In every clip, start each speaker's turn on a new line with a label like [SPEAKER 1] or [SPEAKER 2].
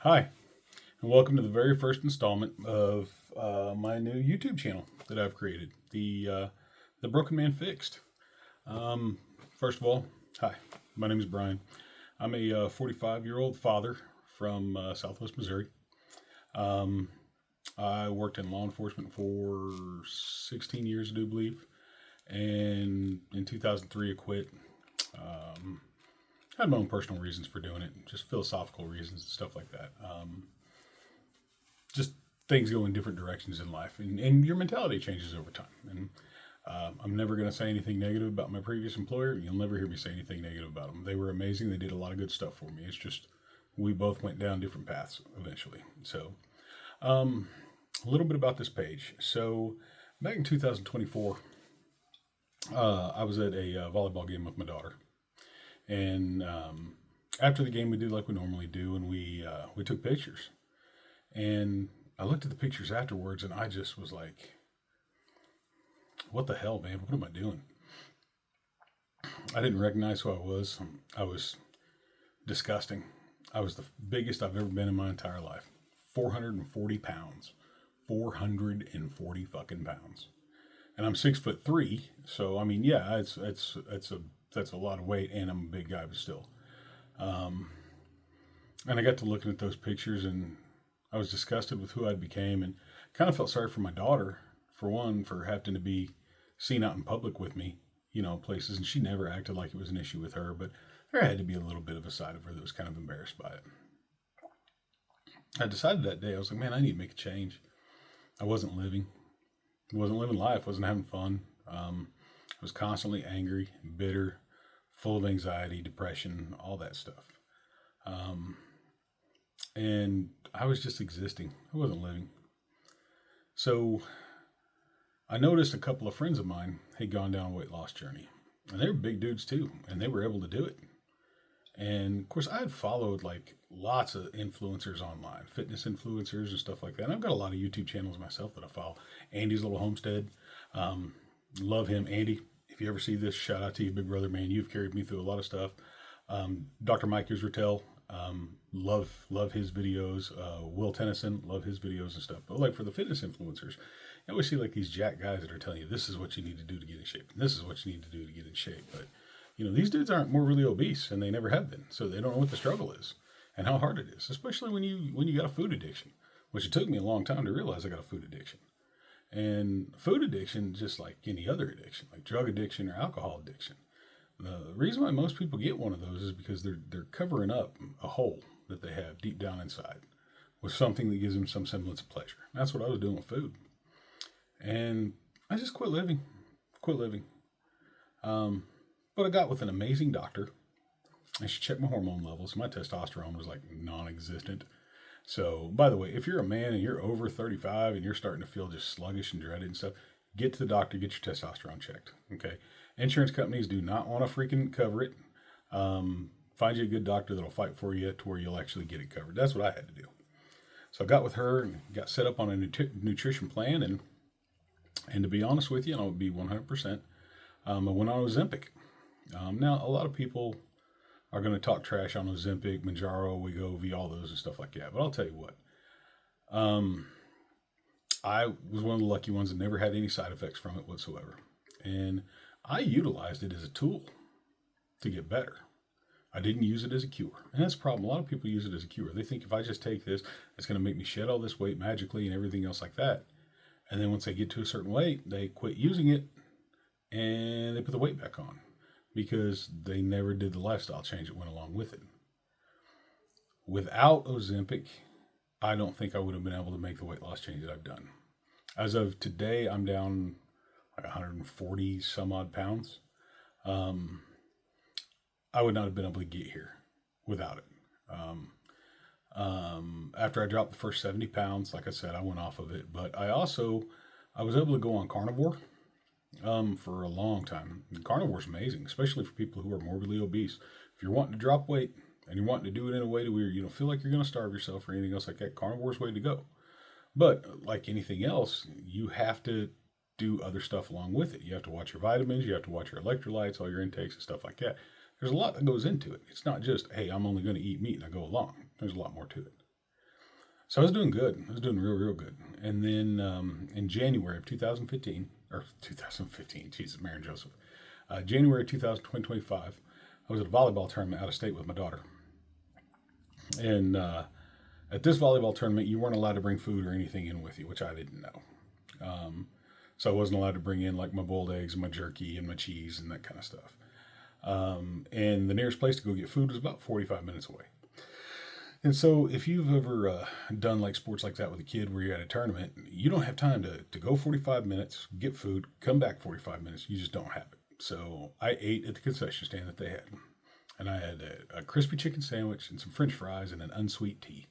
[SPEAKER 1] Hi, and welcome to the very first installment of my new YouTube channel that I've created, the Broken Man Fixed. Um, First of all, hi, my name is Brian. I'm a 45-year-old father from Southwest Missouri. Um, I worked in law enforcement for 16 years, I do believe, and in 2003 I quit. Um, I had my own personal reasons for doing it, just philosophical reasons and stuff like that. Just things go in different directions in life, and your mentality changes over time. And I'm never going to say anything negative about my previous employer. You'll never hear me say anything negative about them. They were amazing. They did a lot of good stuff for me. It's just we both went down different paths eventually. So, a little bit about this page. So, back in 2024, I was at a volleyball game with my daughter, and after the game, we did like we normally do, and we took pictures. And I looked at the pictures afterwards, and I just was like, "What the hell, man? What am I doing?" I didn't recognize who I was. I was disgusting. I was the biggest I've ever been in my entire life. 440 pounds. 440 fucking pounds. And I'm 6'3", so I mean, yeah, that's a lot of weight, and I'm a big guy, but still. And I got to looking at those pictures, and I was disgusted with who I became, and kind of felt sorry for my daughter, for one, for having to be seen out in public with me, places, and she never acted like it was an issue with her, but there had to be a little bit of a side of her that was kind of embarrassed by it. I decided that day, I was like, man, I need to make a change. I wasn't living life, wasn't having fun. I was constantly angry, bitter, full of anxiety, depression, all that stuff. Um, and I was just existing. I wasn't living. So I noticed a couple of friends of mine had gone down a weight loss journey. And they were big dudes too, and they were able to do it. And of course, I had followed like lots of influencers online, fitness influencers and stuff like that. And I've got a lot of YouTube channels myself that I follow. Andy's Little Homestead, um, love him. Andy, if you ever see this, shout out to you, big brother, man. You've carried me through a lot of stuff. Dr. Mike Israel, love his videos. Will Tennyson, love his videos and stuff. But like for the fitness influencers, you always see like these jack guys that are telling you this is what you need to do to get in shape, and this is what you need to do to get in shape. But these dudes aren't more really obese, and they never have been, so they don't know what the struggle is and how hard it is, especially when you got a food addiction, which it took me a long time to realize I got a food addiction. And food addiction, just like any other addiction, like drug addiction or alcohol addiction, the reason why most people get one of those is because they're covering up a hole that they have deep down inside with something that gives them some semblance of pleasure. That's what I was doing with food, and I just quit living, quit living. Um, but I got with an amazing doctor, and she checked my hormone levels. My testosterone was like non-existent. So, by the way, if you're a man and you're over 35 and you're starting to feel just sluggish and dreaded and stuff, get to the doctor, get your testosterone checked. Okay. Insurance companies do not want to freaking cover it. Find you a good doctor that'll fight for you to where you'll actually get it covered. That's what I had to do. So I got with her and got set up on a nutrition plan. And to be honest with you, and I'll be 100%, I went on Ozempic. Now, a lot of people are going to talk trash on Ozempic, Manjaro, Wegovy, all those and stuff like that. But I'll tell you what, um, I was one of the lucky ones that never had any side effects from it whatsoever. And I utilized it as a tool to get better. I didn't use it as a cure. And that's the problem. A lot of people use it as a cure. They think if I just take this, it's going to make me shed all this weight magically and everything else like that. And then once they get to a certain weight, they quit using it and they put the weight back on because they never did the lifestyle change that went along with it. Without Ozempic, I don't think I would have been able to make the weight loss change that I've done. As of today, I'm down like 140 some odd pounds. Um, I would not have been able to get here without it. Um, After I dropped the first 70 pounds, like I said, I went off of it. But I was able to go on carnivore for a long time. Carnivore is amazing, especially for people who are morbidly obese. If you're wanting to drop weight and you're wanting to do it in a way to where you don't feel like you're going to starve yourself or anything else like that, carnivore's the way to go. But like anything else, you have to do other stuff along with it. You have to watch your vitamins, you have to watch your electrolytes, all your intakes and stuff like that. There's a lot that goes into it. It's not just, hey, I'm only going to eat meat and I go along. There's a lot more to it. So I was doing good. I was doing real good. And then in January of 2015, or 2015, Jesus, Mary and Joseph, January 2025, I was at a volleyball tournament out of state with my daughter. And at this volleyball tournament, you weren't allowed to bring food or anything in with you, which I didn't know. So I wasn't allowed to bring in like my boiled eggs and my jerky and my cheese and that kind of stuff. And the nearest place to go get food was about 45 minutes away. And so, if you've ever done like sports like that with a kid where you're at a tournament, you don't have time to go 45 minutes, get food, come back 45 minutes. You just don't have it. So, I ate at the concession stand that they had. And I had a crispy chicken sandwich and some french fries and an unsweet tea.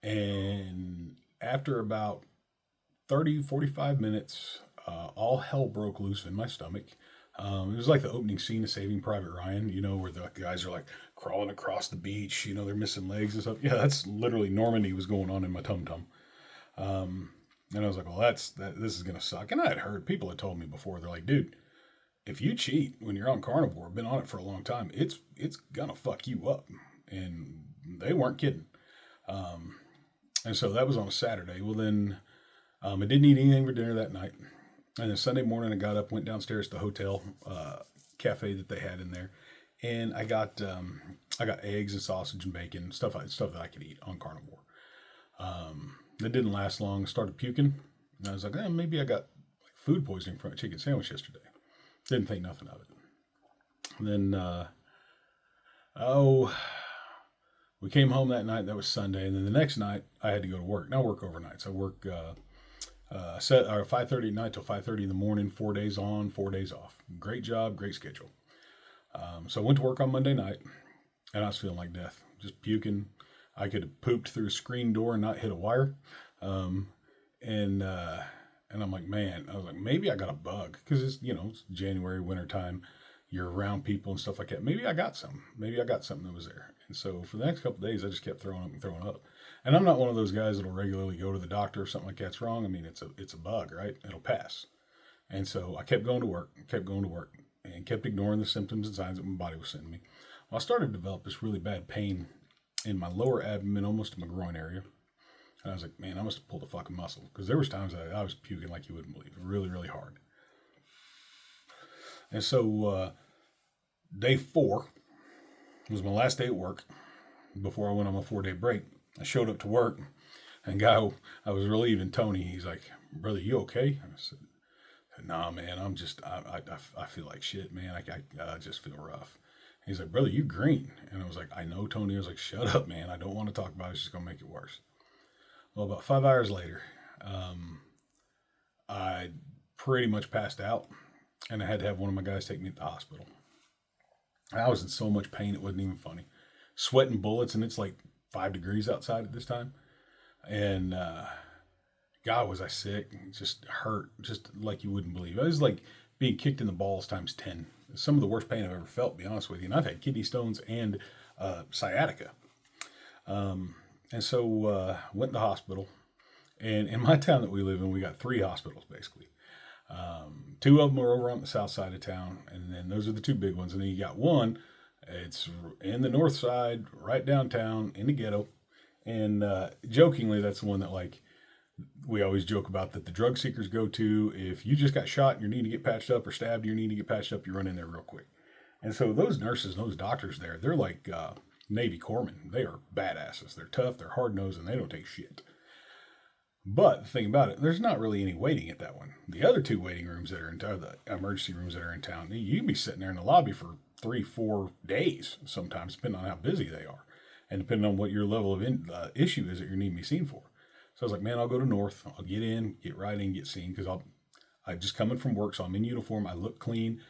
[SPEAKER 1] And after about 30, 45 minutes, all hell broke loose in my stomach. It was like the opening scene of Saving Private Ryan, where the guys are like crawling across the beach, they're missing legs and stuff. Yeah, that's literally Normandy was going on in my tum tum. And I was like, well, this is gonna suck. And I had heard people had told me before, they're like, dude, if you cheat when you're on carnivore, been on it for a long time, it's gonna fuck you up. And they weren't kidding. And so that was on a Saturday. Well, then I didn't eat anything for dinner that night. And then Sunday morning, I got up, went downstairs to the hotel cafe that they had in there, and I got eggs and sausage and bacon, stuff that I could eat on carnivore. It didn't last long. I started puking, and I was like, maybe I got like food poisoning from a chicken sandwich yesterday. Didn't think nothing of it. And then we came home that night. That was Sunday, and then the next night I had to go to work. Now I work overnight, so I work. Set 5:30 at night till 5:30 in the morning, 4 days on, 4 days off. Great job, great schedule. So I went to work on Monday night, and I was feeling like death, just puking. I could have pooped through a screen door and not hit a wire. And I'm like, man, I was like, maybe I got a bug because it's January, wintertime. You're around people and stuff like that. Maybe I got some. Maybe I got something that was there. And so for the next couple of days, I just kept throwing up and throwing up. And I'm not one of those guys that'll regularly go to the doctor if something like that's wrong. I mean, it's a bug, right? It'll pass. And so I kept going to work, and kept ignoring the symptoms and signs that my body was sending me. Well, I started to develop this really bad pain in my lower abdomen, almost in my groin area. And I was like, man, I must have pulled a fucking muscle because there was times that I was puking like you wouldn't believe, really, really hard. And so day 4 was my last day at work before I went on my 4-day break. I showed up to work, and guy I was relieving, Tony, he's like, brother, you okay? I said, nah, man, I feel like shit, man. I just feel rough. He's like, brother, you green. And I was like, I know, Tony. I was like, shut up, man. I don't want to talk about it. It's just going to make it worse. Well, about 5 hours later, I pretty much passed out, and I had to have one of my guys take me to the hospital. I was in so much pain, it wasn't even funny. Sweating bullets, and it's like 5 degrees outside at this time. And God, was I sick. It just hurt, just like you wouldn't believe. I was like being kicked in the balls times 10. Some of the worst pain I've ever felt, to be honest with you. And I've had kidney stones and sciatica. And so went to the hospital. And in my town that we live in, we got 3 hospitals, basically. 2 of them are over on the south side of town, and then those are the 2 big ones. And then you got one, it's in the north side, right downtown, in the ghetto. And jokingly, that's the one that, like, we always joke about that the drug seekers go to. If you just got shot and you need to get patched up, or stabbed and you need to get patched up, you run in there real quick. And so those nurses, those doctors there, they're like Navy corpsmen. They are badasses. They're tough, they're hard-nosed, and they don't take shit. But the thing about it, there's not really any waiting at that one. The other 2 waiting rooms that are in town, the emergency rooms that are in town, you can be sitting there in the lobby for 3-4 days sometimes, depending on how busy they are, and depending on what your level of issue is that you need to be seen for. So I was like, man, I'll go to North. I'll get in, get right in, get seen, because I just coming from work, so I'm in uniform. I look clean.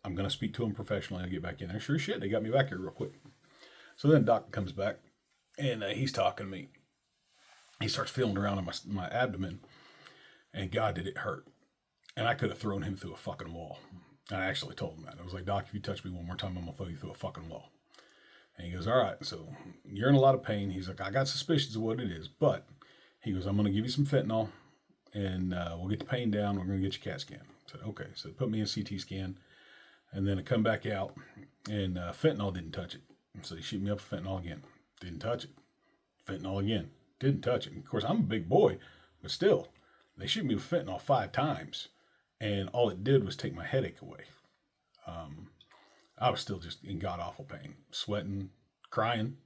[SPEAKER 1] I'm gonna speak to them professionally. I'll get back in there. Sure as shit, they got me back here real quick. So then Doc comes back, and he's talking to me. He starts feeling around in my abdomen, and God, did it hurt. And I could have thrown him through a fucking wall. And I actually told him that. I was like, Doc, if you touch me one more time, I'm going to throw you through a fucking wall. And he goes, all right, so you're in a lot of pain. He's like, I got suspicions of what it is, but he goes, I'm going to give you some fentanyl, and we'll get the pain down. We're going to get you a CAT scan. I said, okay. So they put me in a CT scan, and then I come back out, and fentanyl didn't touch it. So they shoot me up with fentanyl again. Didn't touch it. Fentanyl again. Didn't touch it. Of course, I'm a big boy, but still, they shoot me with fentanyl 5 times, and all it did was take my headache away. Um, I was still just in god awful pain, sweating, crying.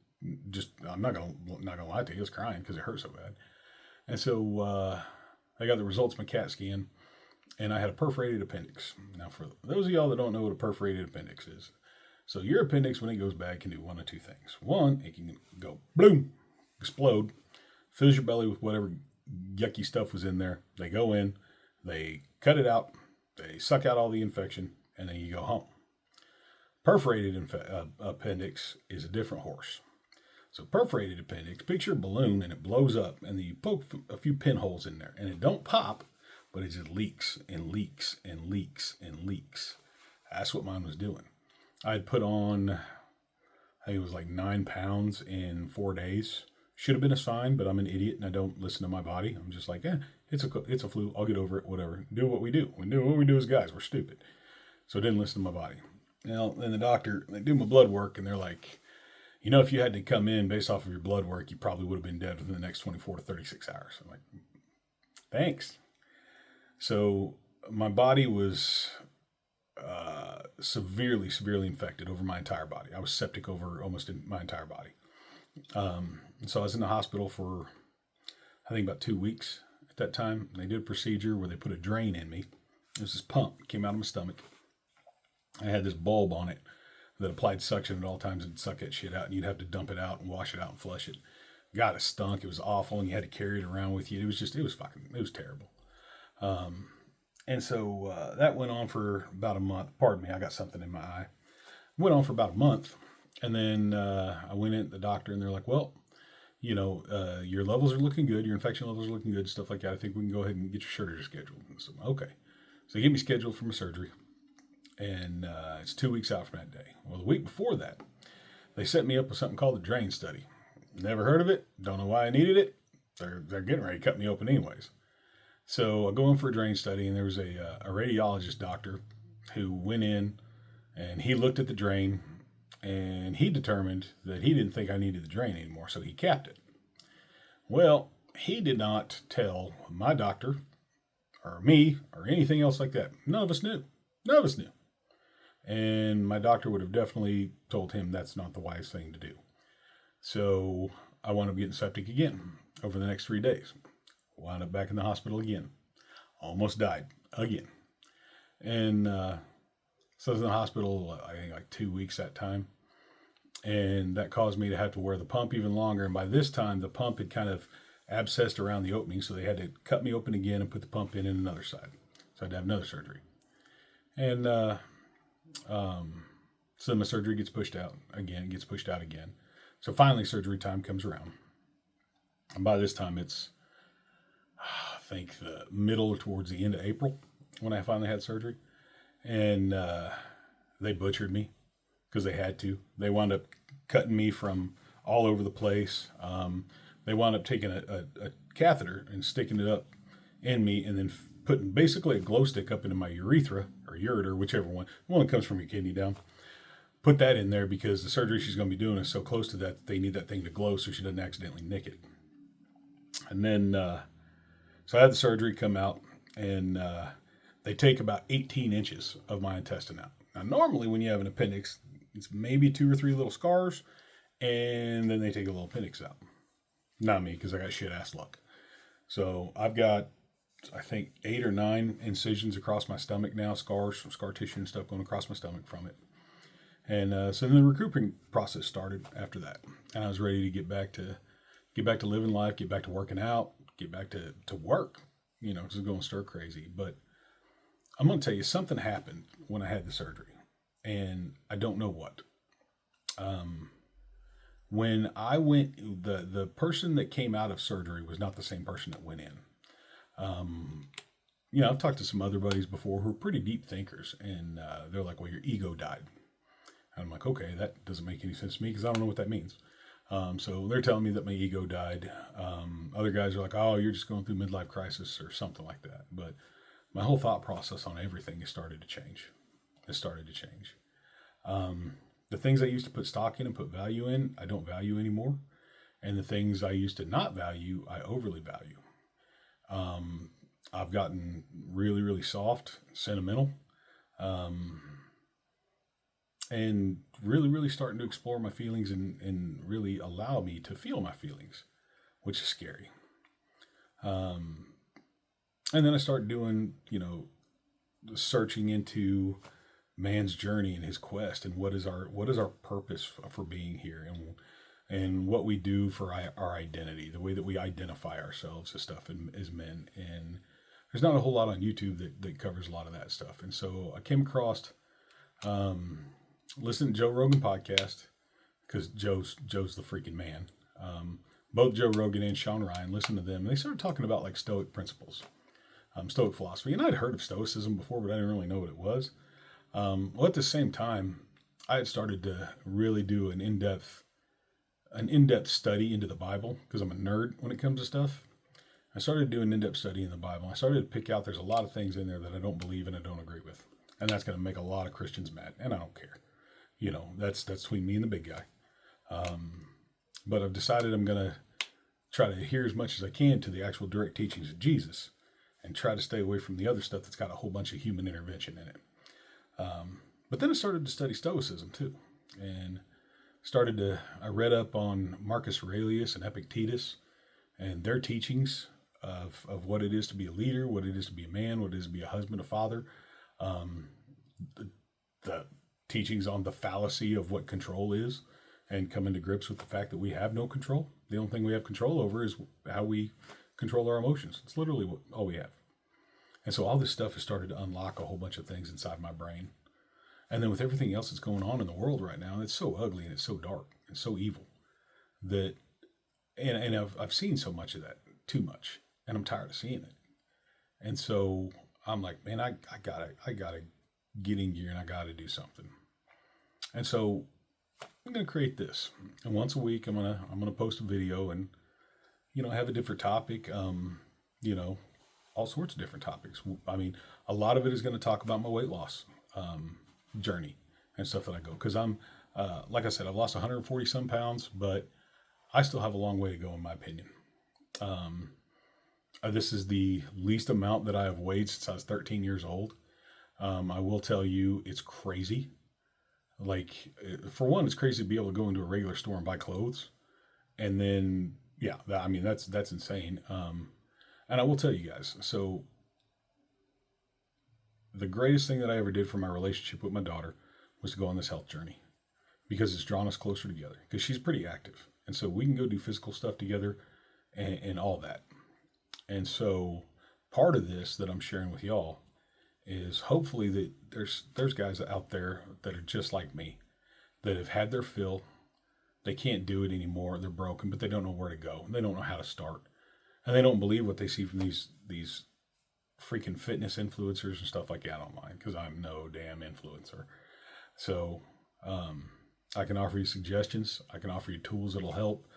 [SPEAKER 1] Just I'm not gonna lie to you, I was crying because it hurt so bad. And so I got the results of my CAT scan, and I had a perforated appendix. Now, for those of y'all that don't know what a perforated appendix is, so your appendix, when it goes bad, can do one of two things. One, it can go boom, explode, fills your belly with whatever yucky stuff was in there. They go in, they cut it out, they suck out all the infection, and then you go home. Perforated appendix is a different horse. So perforated appendix, picture a balloon and it blows up, and then you poke a few pinholes in there, and it don't pop, but it just leaks and leaks and leaks and leaks. That's what mine was doing. I'd put on, I think it was like 9 pounds in 4 days. Should have been a sign, but I'm an idiot and I don't listen to my body. I'm just like, it's a flu. I'll get over it. Whatever. Do what we do. We do what we do as guys. We're stupid. So I didn't listen to my body. Now, then the doctor, they do my blood work, and they're like, if you had to come in based off of your blood work, you probably would have been dead within the next 24 to 36 hours. I'm like, thanks. So my body was severely, severely infected over my entire body. I was septic over almost in my entire body. So I was in the hospital for, I think, about 2 weeks at that time. They did a procedure where they put a drain in me. It was this pump that came out of my stomach. I had this bulb on it that applied suction at all times and suck that shit out, and you'd have to dump it out and wash it out and flush it. God, it stunk. It was awful, and you had to carry it around with you. It was terrible. And so that went on for about a month. Pardon me, I got something in my eye. Went on for about a month, and then I went in to the doctor, and they're like, well, your levels are looking good. Your infection levels are looking good, stuff like that. I think we can go ahead and get your surgery scheduled. So, okay. So they get me scheduled for my surgery, and it's 2 weeks out from that day. Well, the week before that, they set me up with something called the drain study. Never heard of it. Don't know why I needed it. They're getting ready to cut me open anyways. So I go in for a drain study, and there was a radiologist doctor who went in, and he looked at the drain, and he determined that he didn't think I needed the drain anymore, so he capped it. Well, he did not tell my doctor or me or anything else like that. None of us knew. None of us knew. And my doctor would have definitely told him that's not the wise thing to do. So I wound up getting septic again over the next 3 days. Wound up back in the hospital again. Almost died again. And so I was in the hospital, I think, like 2 weeks that time. And that caused me to have to wear the pump even longer. And by this time, the pump had kind of abscessed around the opening. So they had to cut me open again and put the pump in another side. So I had to have another surgery. And so my surgery gets pushed out again. So finally, surgery time comes around. And by this time, it's, I think, the middle or towards the end of April when I finally had surgery. And they butchered me because they had to. They wound up cutting me from all over the place. They wound up taking a catheter and sticking it up in me, and then putting basically a glow stick up into my urethra or ureter, whichever one. The one that comes from your kidney down. Put that in there because the surgery she's going to be doing is so close to that they need that thing to glow so she doesn't accidentally nick it. And then, so I had the surgery come out, and they take about 18 inches of my intestine out. Now, normally when you have an appendix, it's maybe 2 or 3 little scars, and then they take a little appendix out. Not me, because I got shit ass luck. So I've got, I think, 8 or 9 incisions across my stomach now, scars, some scar tissue and stuff going across my stomach from it. And so then the recuperating process started after that, and I was ready to get back to living life, get back to working out, get back to work, because it was going stir crazy. But I'm going to tell you, something happened when I had the surgery, and I don't know what. When I went, the person that came out of surgery was not the same person that went in. I've talked to some other buddies before who are pretty deep thinkers, and they're like, well, your ego died. And I'm like, okay, that doesn't make any sense to me because I don't know what that means. So they're telling me that my ego died. Other guys are like, oh, you're just going through midlife crisis or something like that. But my whole thought process on everything has started to change. The things I used to put stock in and put value in, I don't value anymore. And the things I used to not value, I overly value. I've gotten really, really soft, sentimental, um, and really, really starting to explore my feelings and really allow me to feel my feelings, which is scary. Um, and then I start doing, searching into man's journey and his quest and what is our purpose for being here and what we do for our identity, the way that we identify ourselves as stuff and as men. And there's not a whole lot on YouTube that covers a lot of that stuff. And so I came across um, listening to Joe Rogan podcast because Joe's the freaking man. Both Joe Rogan and Sean Ryan, listen to them. And they started talking about like Stoic principles, Stoic philosophy. And I'd heard of Stoicism before, but I didn't really know what it was. Well, at the same time, I had started to really do an in-depth study into the Bible because I'm a nerd when it comes to stuff. I started doing in-depth study in the Bible. I started to pick out there's a lot of things in there that I don't believe and I don't agree with, and that's going to make a lot of Christians mad, and I don't care. That's between me and the big guy. But I've decided I'm going to try to adhere as much as I can to the actual direct teachings of Jesus, and try to stay away from the other stuff that's got a whole bunch of human intervention in it. But then I started to study Stoicism too, and I read up on Marcus Aurelius and Epictetus and their teachings of what it is to be a leader, what it is to be a man, what it is to be a husband, a father, um, the teachings on the fallacy of what control is, and coming to grips with the fact that we have no control. The only thing we have control over is how we control our emotions. It's literally all we have. And so all this stuff has started to unlock a whole bunch of things inside my brain. And then with everything else that's going on in the world right now, it's so ugly and it's so dark and so evil that, and I've seen so much of that, too much, and I'm tired of seeing it. And so I'm like, man, I gotta get in gear and I gotta do something. And so I'm gonna create this, and once a week I'm gonna post a video and have a different topic. You know, all sorts of different topics. I mean, a lot of it is going to talk about my weight loss journey and stuff that I go because like I said, I've lost 140 some pounds, but I still have a long way to go in my opinion. This is the least amount that I have weighed since I was 13 years old. I will tell you, it's crazy. Like, for one, it's crazy to be able to go into a regular store and buy clothes, and then yeah, I mean that's insane. And I will tell you guys, so the greatest thing that I ever did for my relationship with my daughter was to go on this health journey because it's drawn us closer together because she's pretty active. And so we can go do physical stuff together and all that. And so part of this that I'm sharing with y'all is hopefully that there's guys out there that are just like me that have had their fill. They can't do it anymore. They're broken, but they don't know where to go. They don't know how to start. And they don't believe what they see from these freaking fitness influencers and stuff like that online because I'm no damn influencer. So I can offer you suggestions. I can offer you tools that'll help,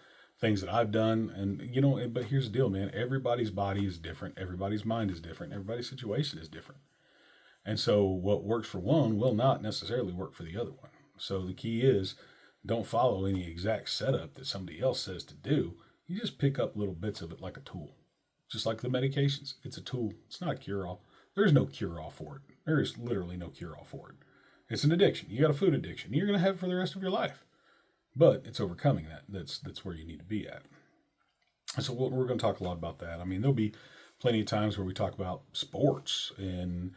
[SPEAKER 1] things that I've done. And, but here's the deal, man. Everybody's body is different. Everybody's mind is different. Everybody's situation is different. And so what works for one will not necessarily work for the other one. So the key is don't follow any exact setup that somebody else says to do. You just pick up little bits of it like a tool. Just like the medications. It's a tool. It's not a cure-all. There's no cure-all for it. There is literally no cure-all for it. It's an addiction. You got a food addiction. You're going to have it for the rest of your life. But it's overcoming that. That's where you need to be at. So we're going to talk a lot about that. I mean, there'll be plenty of times where we talk about sports and,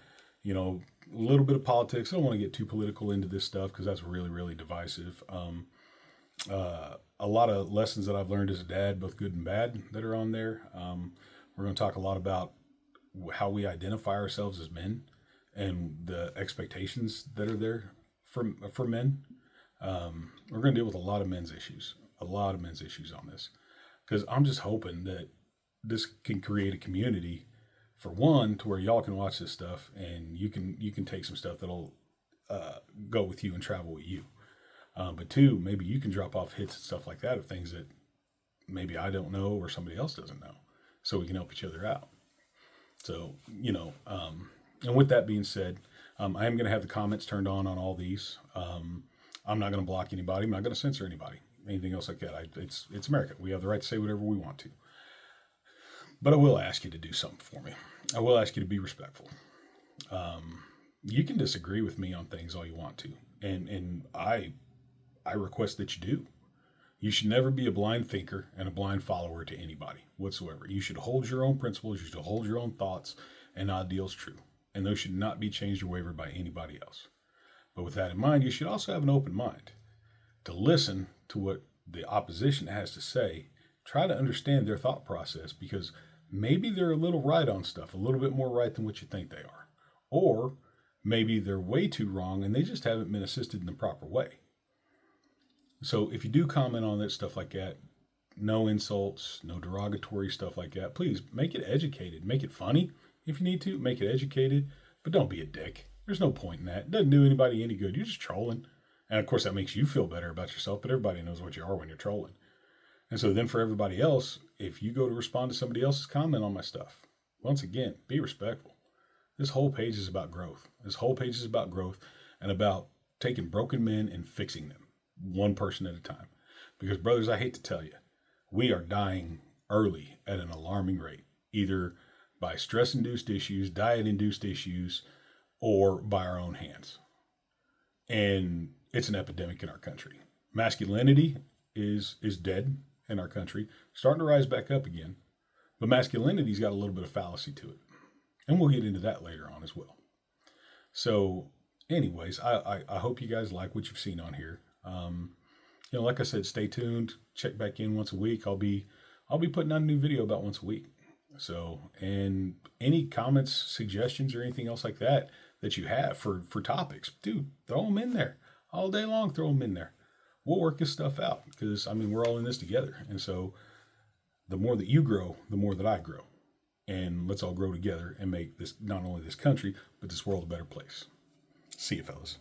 [SPEAKER 1] a little bit of politics. I don't want to get too political into this stuff because that's really, really divisive. A lot of lessons that I've learned as a dad, both good and bad, that are on there. We're going to talk a lot about how we identify ourselves as men and the expectations that are there for men. We're going to deal with a lot of men's issues on this, because I'm just hoping that this can create a community for one to where y'all can watch this stuff and you can take some stuff that'll go with you and travel with you. But two, maybe you can drop off hits and stuff like that of things that maybe I don't know or somebody else doesn't know, so we can help each other out. So, and with that being said, I am going to have the comments turned on all these. I'm not going to block anybody. I'm not going to censor anybody. anything else like that. It's America. We have the right to say whatever we want to. But I will ask you to do something for me. I will ask you to be respectful. You can disagree with me on things all you want to, and I request that you do. You should never be a blind thinker and a blind follower to anybody whatsoever. You should hold your own principles, you should hold your own thoughts and ideals true. And those should not be changed or wavered by anybody else. But with that in mind, you should also have an open mind to listen to what the opposition has to say. Try to understand their thought process, because maybe they're a little right on stuff, a little bit more right than what you think they are. Or maybe they're way too wrong and they just haven't been assisted in the proper way. So if you do comment on that stuff like that, no insults, no derogatory stuff like that, please make it educated. Make it funny if you need to. Make it educated, but don't be a dick. There's no point in that. It doesn't do anybody any good. You're just trolling. And of course, that makes you feel better about yourself, but everybody knows what you are when you're trolling. And so then for everybody else, if you go to respond to somebody else's comment on my stuff, once again, be respectful. This whole page is about growth. This whole page is about growth and about taking broken men and fixing them one person at a time. Because, brothers, I hate to tell you, we are dying early at an alarming rate, either by stress-induced issues, diet-induced issues, or by our own hands. And it's an epidemic in our country. Masculinity is dead in our country, starting to rise back up again. But masculinity's got a little bit of fallacy to it. And we'll get into that later on as well. So, anyways, I hope you guys like what you've seen on here. Like I said, stay tuned. Check back in once a week. I'll be putting out a new video about once a week. So, and any comments, suggestions, or anything else like that you have for topics, dude, throw them in there all day long. Throw them in there. We'll work this stuff out, because we're all in this together. And so, the more that you grow, the more that I grow. And let's all grow together and make this, not only this country, but this world a better place. See you, fellas.